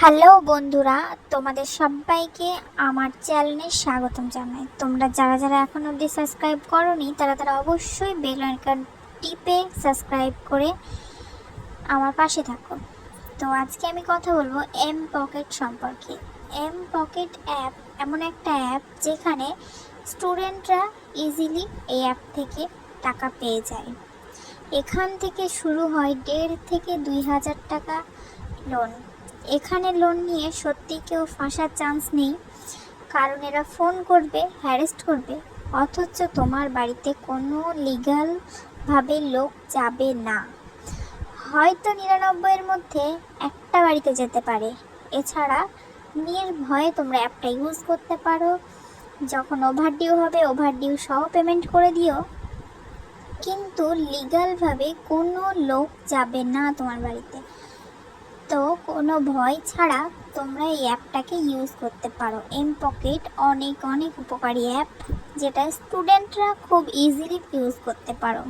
Hello বন্ধুরা, তোমাদের সবাইকে আমার চ্যানেলে স্বাগতম জানাই। তোমরা যারা যারা এখন অবধি সাবস্ক্রাইব করোনি তারা অবশ্যই বেল আইকন টিপে সাবস্ক্রাইব করে আমার পাশে থাকো। তো আজকে আমি কথা বলবো এম পকেট সম্পর্কে। এম পকেট অ্যাপ এমন একটা অ্যাপ যেখানে স্টুডেন্টরা ইজিলি এই অ্যাপ থেকে টাকা পেয়ে যায়। এখান থেকে শুরু হয় 1.5 থেকে 2,000 টাকা লোন। এখানে লোন নিয়ে সত্যি কেউ ফাঁসার চান্স নেই, কারণ এরা ফোন করবে, হ্যারেস্ট করবে, অথচ তোমার বাড়িতে কোনো লিগ্যালভাবে লোক যাবে না। হয়তো 99-এর মধ্যে একটা বাড়িতে যেতে পারে। এছাড়া নির্ভয়ে তোমরা অ্যাপটা ইউজ করতে পারো। যখন ওভারডিউ হবে ওভারডিউ সহ পেমেন্ট করে দিও, কিন্তু লিগ্যালভাবে কোনো লোক যাবে না তোমার বাড়িতে। তো কোনো ভয় ছাড়া তোমরা এই অ্যাপটাকে ইউজ করতে পারো। এম পকেট অনেক উপকারী অ্যাপ, যেটা স্টুডেন্টরা খুব ইজিলি ইউজ করতে পারো।